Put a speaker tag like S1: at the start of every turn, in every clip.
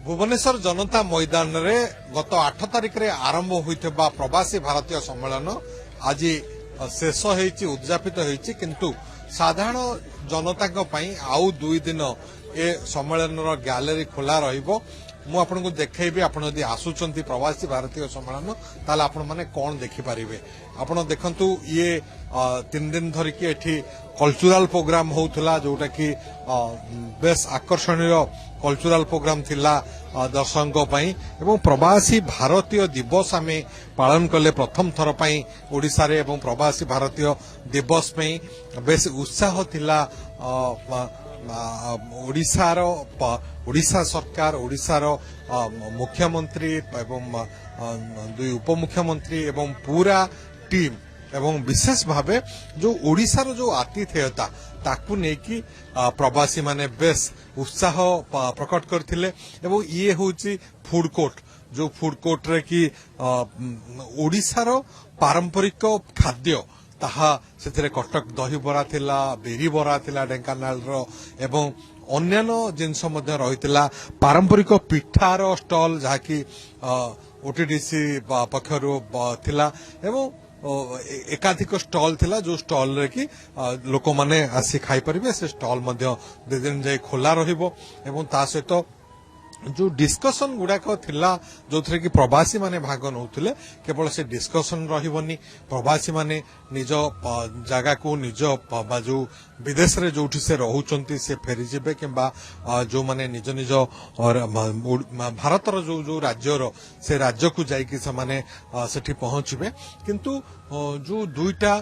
S1: भुवनेश्वर जनता मैदान रे गत 8 तारिख रे आरंभ होइथबा प्रवासी भारतीय सम्मेलन आज शेष होईची उद्यापित होईची किंतु साधारण जनता आउ 2 दिन ए सम्मेलन रो गैलरी खोला रहिबो। मु आपनको देखैबी आपण यदि आसुचंती प्रवासी भारतीय सम्मेलन ताले आपण माने कोन देखि परिबे। आपण देखंतु ये 3 दिन धरि के एठी कल्चरल प्रोग्राम होउथला जोटा कि बेस आकर्षणीय कल्चरल प्रोग्राम थिला दर्शकों पई एवं प्रवासी भारतीय दिवस आमे पालन कले प्रथम थर पई ओडिसा रे एवं प्रवासी भारतीय दिवस पई बेस उत्साह थिला। ओडिशा सरकार ओडिशार मुख्यमंत्री एवं 2 उपमुख्यमंत्री एवं पूरा टीम एवं विशेष भावे जो ओडिशार जो आतिथेयता ताकू नेकी प्रवासी माने बेस उत्साह प्रकट करथिले। एवं ये होची फूड कोर्ट जो फूड कोर्ट रे की ओडिशार पारंपरिक खाद्य ताहा सेथरे कटक दही बरा थिला बेरी बरा थिला ढेंकानाल रो एवं अन्यान्य जिनस मध्य रहितला पारंपरिक पिठार स्टॉल जहा कि ओटीडीसी पक्षरु थिला एवं एकाधिक स्टॉल थिला जो स्टॉल रे कि लोक माने आसी खाई परिबे। से स्टॉल मध्य 2 दिन जाय खोला रहिबो एवं ता सहित जो डिस्कशन गुड़ाक थिला जो थे कि प्रवासी माने भाग नौथिले केवल से डिस्कशन रहिबनी प्रवासी माने निज जगह को निज जो विदेश रे जोठी से रहउचंती से फेरी जेबे किंबा जो माने निज निज और भारतर जो जो राज्य रो से राज्य को जाई कि से माने सेठी पहुंचबे। किंतु जो दुईटा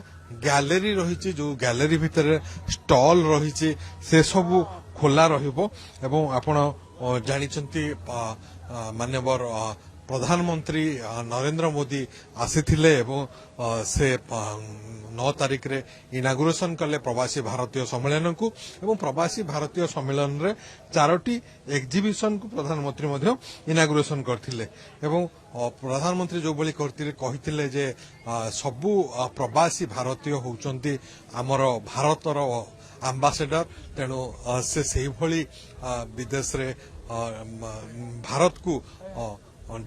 S1: गैलरी रहिछि जो गैलरी भितर स्टॉल रहिछि से सब खोला रहिबो। एवं आपण जानिचंती माननीय प्रधानमंत्री नरेंद्र मोदी आसीथिले एवं से 9 तारिख रे इनागुरेशन कले प्रवासी भारतीय सम्मेलन को एवं प्रवासी भारतीय सम्मेलन रे 4टी एग्जिबिशन को प्रधानमंत्री मध्य इनागुरेशन करथिले। एवं प्रधानमंत्री जो बोली करथिले कहिथिले जे सबु प्रवासी भारतीय होउचंती हमर भारतर आम्बासेडर तेणु से सही भली विदेश रे भारत को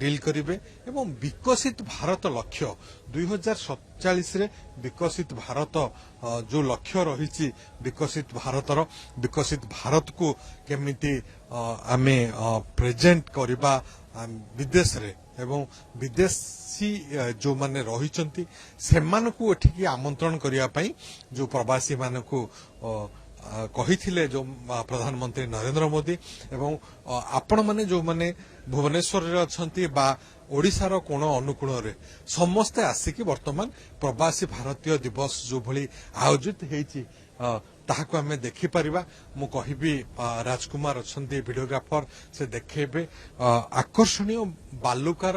S1: डील करिवे एवं विकसित भारत लक्ष्य 2047 रे विकसित भारत जो लक्ष्य रही विकसित भारत को केमिति आमे प्रेजेंट करबा विदेश रे एवं विदेशी जो माने रहिचंती सेमान को एठिकी आमंत्रण करिया पई जो प्रवासी मान को कहिथिले जो प्रधानमंत्री नरेंद्र मोदी एवं आपण माने जो माने भुवनेश्वर रे अछंती बा ओडिशार कोण अनुकूल रे समस्ते आसिकी वर्तमान प्रवासी भारतीय दिवस जो भली आयोजित हेची ताहाको हमें देखि परिबा। मु कहिबी राजकुमार अछंती वीडियोग्राफर से देखेबे आकर्षणीय बालुकार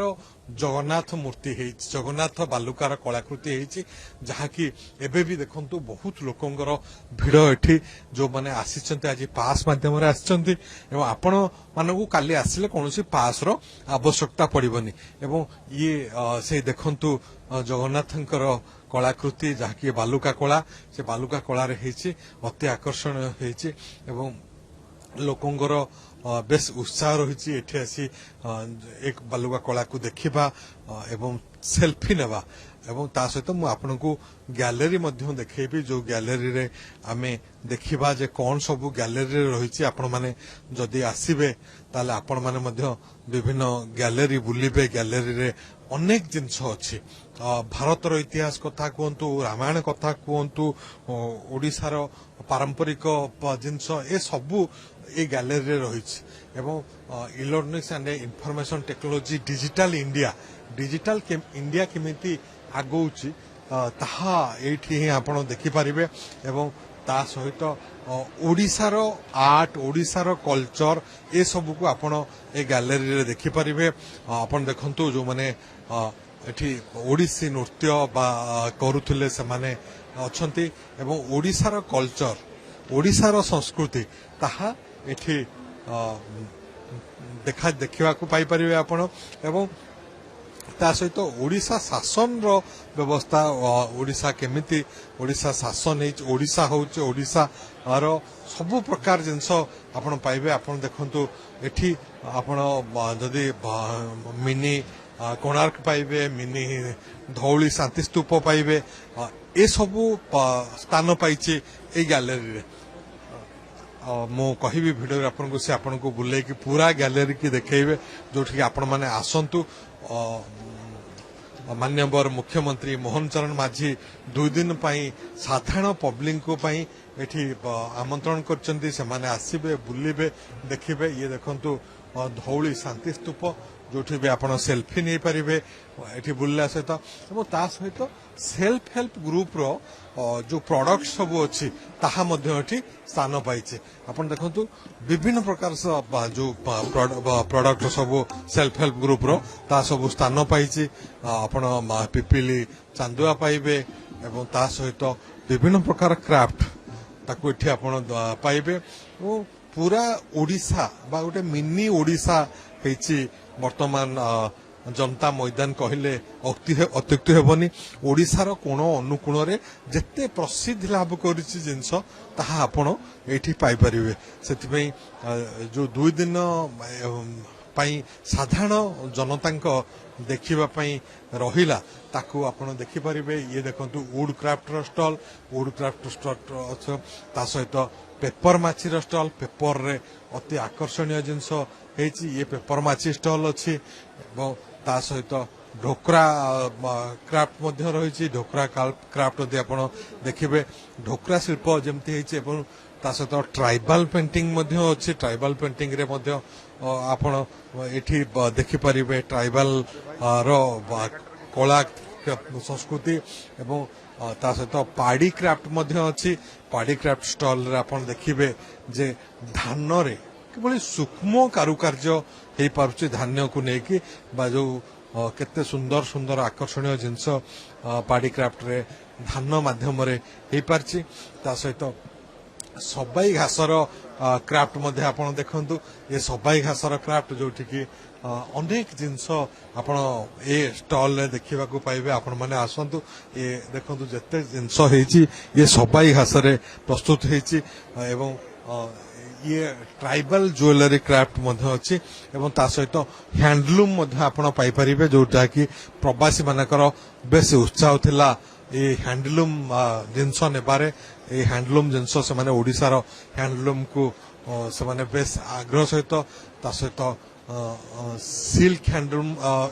S1: जगन्नाथ मूर्ति है जगन्नाथ बालुकार कलाकृति है जहाँ की एबे भी देखंतु बहुत लोकंगर भिड़ एठी जो माने आसीचंती आज पास माध्यम रे आसीचंती एवं आपण मानकु काली आसिले कोनोसी पास रो आवश्यकता पड़िबनी। एवं ये से देखंतु जगन्नाथंकर कलाकृति जहाँ की बालुका कला से बालुका कला रे हेची अति आकर्षण हेची एवं लोकंगर बेस उत्साह रही एठी आसी एक बालुका कला को देखिबा एवं सेल्फी नेबा एवं ता सहित मु आपनकु गैलरी मध्य देखेबी जो गैलरी रे आमे देखिबा जे कोन सब गैलरी रे रही आपण माने जदि आसीबे ताले आपण माने मध्य विभिन्न गैलरी बुलिबे। गैलरी रे अनेक जिनस अछि भारतर इतिहास कथा कहतु रामायण कथा कहतु ओडिशार पारंपरिक जिनस ए सबू ए गैलरी रे रही एवं electronics and information technology digital India केमिति आगौची ताहा एठी ही आपण देखि परिबे। एवं ता सहित ओडिशार आर्ट ओडिशार कल्चर ए सब को आपण ए गैलरी रे देखि परिबे। आपण देखंतु जो माने एठी ओडिसी नृत्य बा करूथिले से माने अछंती एवं ओडिशार कल्चर ओडिशार संस्कृति ताहा एठी देखा को पाई परिबे आपण। एवं ता सहित ओडिशा शासन रो व्यवस्था ओडिशा केमिति ओडिशा शासन ओडिशा होचे ओडिशा रो सबु प्रकार जिनस आपण पाइबे आपण देखंतु एठी आपण जदि मिनी कोणार्क पाइबे मिनी धौली शांति स्तूप पाइबे ए सबु स्थान पाइछि ए गैलरी रे मो कहिबी वीडियो आपन को से आपन को बुले कि पूरा गैलरी की देखेबे जोठी आपण माने आसंतु माननीय मुख्यमंत्री मोहन चरण माझी 2 दिन पाई साधारण पब्लिक को पाई एठी आमंत्रण करचंती से माने आसीबे बुलिबे देखिबे ये देखंतु धौली शांति स्तूप जोठी भी आपण सेल्फी नहीं पारिबे एठी बुलला सहित एवं ता सहित सेल्फ हेल्प ग्रुप रो जो प्रोडक्ट सब अच्छी ताहा मध्य एठी स्थान पाइছে आपण देखंतु विभिन्न प्रकार जो प्रोडक्ट सब सेल्फ हेल्प ग्रुप रो ता सब स्थान पाइছে आपण पिपिली चांदुआ पाइबे एवं ता सहित विभिन्न प्रकार क्राफ्ट ताकू एठी आपण पाइबे ओ पूरा ओडिशा बा गोटे मिनी ओडिशा हेची वर्तमान जनता मैदान कहले अत्युक्ति हेबनी ओडिशार कोण अनुकूल रे जेते प्रसिद्ध लाभ करिछि जिंस ताहा आपण एठी पाई परिबे सेति पई जो 2 दिन पाई साधारण जनता देखिबा पई रहिला ताकू आपण देखि परिबे ये देखंतु वुड क्राफ्ट स्टॉल ता सहित पेपर माछी रो स्टॉल पेपर रे अति आकर्षणीय जिंस हेची ये पेपर माछी स्टॉल अछि एवं ता सहित ढोकरा क्राफ्ट मध्य रही ढोकरा क्राफ्ट यदि आप देखिए ढोकरा शिल्प जमती है ता सहित ट्राइबल पेंटिंग मध्य अच्छी ट्राइबल पेंटिंग रे मध्य आपण एठी देखिपारे ट्राइबल रो कला संस्कृति एवं ता सहित पाड़ी क्राफ्ट मध्य अच्छी पाड़ी क्राफ्ट स्टॉल रे आपण देखिबे जे धान रे किभली सूक्ष्म कारुकार्य हो पारुछि धान्य को लेकिन बा जो केते सुंदर सुंदर आकर्षणीय जिनस पाड़ी क्राफ्ट रे धान माध्यम रे हो पारछि ता सहित सबाई घासर क्राफ्ट मध्य आपण देखंतु ये सबाई घासर क्राफ्ट जोठी की अनेक जिनस आपण ए स्टॉल रे देखिबा को पाइबे आपण माने आसंतु ये देखंतु जते जिनस हेची ये सबाई घास रे प्रस्तुत हेची एवं ये ट्राइबल ज्वेलरी क्राफ्ट मध्य अच्छी एवं ता सहित हैंडलूम मध्य आपण पाई परिबे जोटा कि प्रवासी मानकर बेस उत्साह थिला ये हैंडलूम जिनस नेबारे ये हैंडलूम जिनस से माने ओडिसा रो हैंडलूम को से माने बेस आग्रह सहित ता सहित सिल्क हैंडलूम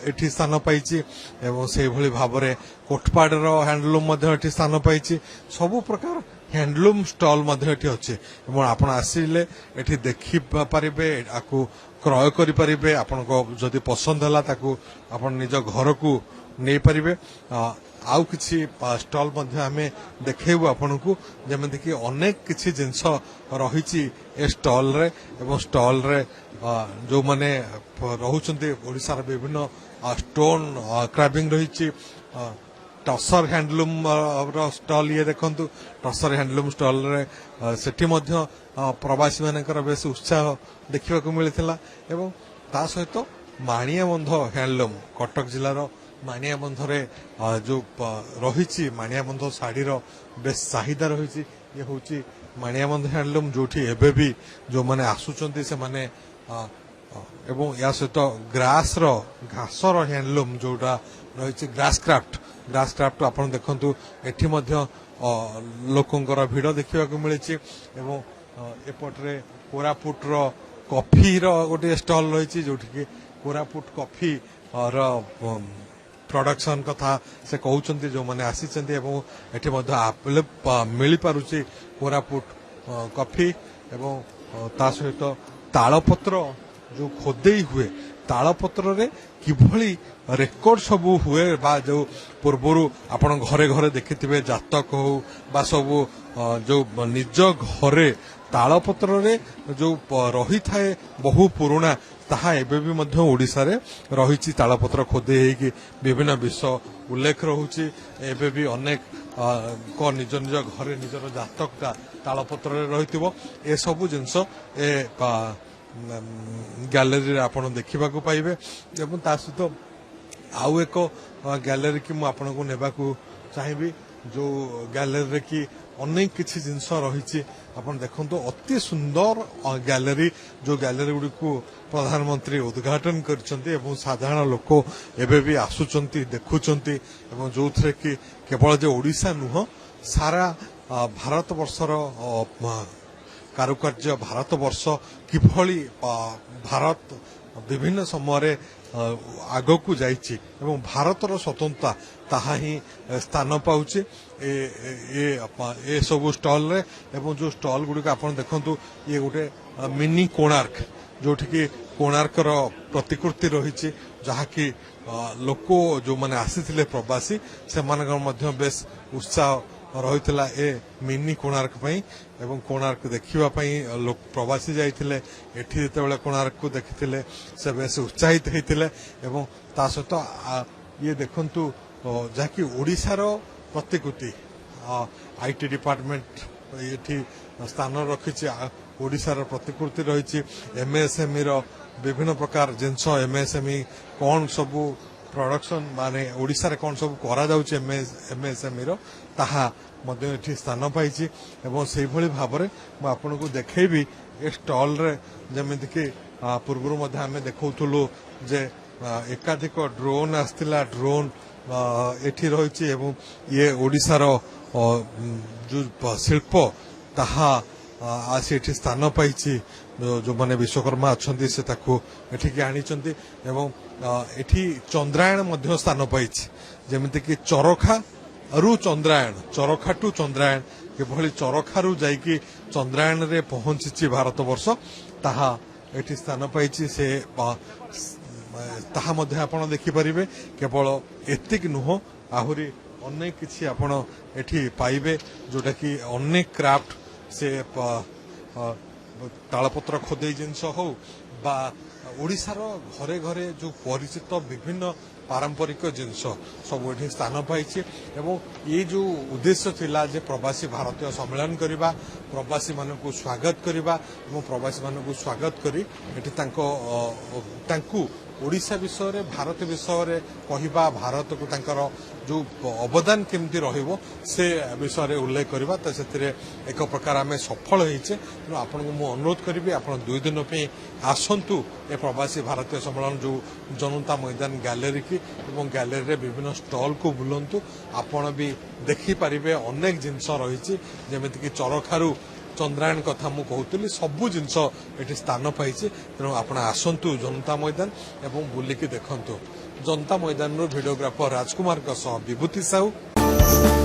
S1: एठी स्थान पाइछि एवं से भली भाबरे कोटपाड रो हैंडलूम मध्य एठी स्थान पाइछि सबु प्रकार हैंडलूम स्टॉल मध्य एठी अछि एवं आपण आसिले एठी देखि पारिबे आकु क्रय करि पारिबे आपण को जदि पसंद हला ताकु आपण निज घर को नै पारिबे आउ किछि स्टॉल मध्य हमें देखेबु आपण को जेमति कि अनेक किछि जिंस रहिछि ए स्टॉल रे एवं स्टॉल रे जो माने रहुचंती ओडिसा रे विभिन्न स्टोन क्राबिंग रहिछि टसर हैंडलूम रो स्टॉल ये देखंतु टसर हैंडलूम स्टॉल रे सेठी मध्य प्रवासी मानकर बेस उत्साह देखिबा को मिलिथिला एवं ता सहित माणिया बंध हैंडलूम कटक जिल्ला रो माणिया बंध रे जो रहिछि माणिया बंध साड़ी रो बेस चाहिदा रहिछि ये होछि माणिया बंध हैंडलूम जोठी एबे भी जो माने आसुचंती से माने एवं या सहित ग्रास रो घास रो हैंडलूम जोटा रहिछि ग्रास क्राफ्ट आपण देखंतु एठी मध्य लोकंकर भिड़ देखिबा को मिलिछि एवं एपटरे कोरापुट रो कॉफी रो गोटे स्टॉल रहिछि जोठी कि कोरापुट कॉफी रो प्रोडक्शन कथा से कहउचंती जो माने आसीचंती एवं एठी मध्य मिली पारुछि कोरापुट कॉफी एवं ता सहित तालपत्र जो खोदेई हुए तालपत्र रे किभली रेकर्ड सब हुए बा जो पूर्वरु आपण घरे घरे देखिथिबे जातक हो बा सब जो निज घरे तालपत्र रे जो रही थाए बहु पुराना ताहा एबे भी मध्य ओडिसा रे रहिछि तालपत्र खोदे हेकि विभिन्न विषय उल्लेख रहुछि एबे भी अनेक को निज निज घरे निजर जातकटा तालपत्र रे रहिथिबो ए सब जिंस ए गैलरी रे आपण देखिबा को पाइबे एवं ता सहित आउ एक गैलरी की मुझे आपको नेबाकू चाहिए जो गैलरी की अनेक किसी जिनस रही आप देखो अति सुंदर गैलरी जो गैलरी गुड़ी को प्रधानमंत्री उद्घाटन कर साधारण लोक एवं भी आसुंच देखुंट जो थे कि केवल जो ओडिशा नुह सारा भारत वर्षर कारुकार्य भारत वर्ष किभली भारत विभिन्न समय आगक जाइए भारतर स्वतंत्रता ताहा ही स्थान पाउछि ए सब स्टॉल रे एवं जो स्टॉल गुड़िक आप देखु ये गोटे मिनी कोणार्क जोठी कि कोणार्क प्रतिकृति रही जहाँकि लोक जो मैंने आसी प्रवासी से बेस उत्साह रही ए मिनी कोणार्क एवं कोणार्क देखापी लोक प्रवासी जाइए एठी जिते कोणार्क को देखी से बेस उत्साहित होते सहित ये देखु जहाँकि ओडिशार प्रतिकृति आईटी डिपार्टमेंट ये स्थान रखी ओडिशार प्रतिकृति रही एमएसएमई विभिन्न प्रकार जिनस एमएसएमई कौन सबू प्रोडक्शन माने ओडिशा रे कौन सब करा जाउचे एमएसएमई ताहा मध्य एठी स्थान पाइछि एवं सेहि भली भाबरे म आपनको देखैबी ए स्टॉल रे जेमिति कि पूर्वरु मध्ये हमें देखौथुलु जे एकाधिक ड्रोन आस्तिला ड्रोन एठी रहिछि एवं ये ओडिशार जो शिल्प ताहा आज एठी स्थान पाइछि जो माने विश्वकर्मा अच्छंती से ताकू एठी आनिचंती एवं एठी चंद्रायण मध्य स्थान पाइछि जेमिति कि चरखा रु चंद्रायण चरखा टू चंद्रायण किभली चरखारू जाइकी चंद्रायण रे पहुंची भारत वर्ष ताहा एठी स्थान पाइछि से ताहा मध्य आपण देखि परिबे केवल एतिक नुह आहुरी अनेक किछि आपण एठी पाइबे जोटा कि अनेक क्राफ्ट से तालपत्र खोदे जिनस हो बा ओडिशार घरे घरे जो परिचित विभिन्न पारंपरिक जिनस सब ये स्थान पाई एवं ये जो उद्देश्य थिला जे प्रवासी भारतीय सम्मेलन करबा प्रवासी मान को स्वागत करबा एवं प्रवासी मान को स्वागत करी एठी तांकू ओडिशा विषय रे भारत विषय रे कहिबा भारत को तांकर जो अवदान केमती रहिबो से विषय रे उल्लेख करबा त सेतिरे एक प्रकार आमे सफल होइछे तेणु आपनको मु अनुरोध करिबी आपण 2 दिन पे आसंतु ए प्रवासी भारतीय सम्मेलन जो जनता मैदान गैलरी की एवं गैलरी रे विभिन्न स्टॉल को बुलंतु आपण भी देखि परिबे अनेक जिंस रहिछि जेमिति कि चरखारू चंद्रायण कथा मु कहूली सबू जिनस ये स्थान पाई तेणु आपण आसतु जनता मैदान एवं बुलिकी देखंतु जनता मैदान वीडियोग्राफर राजकुमार विभूति साहू।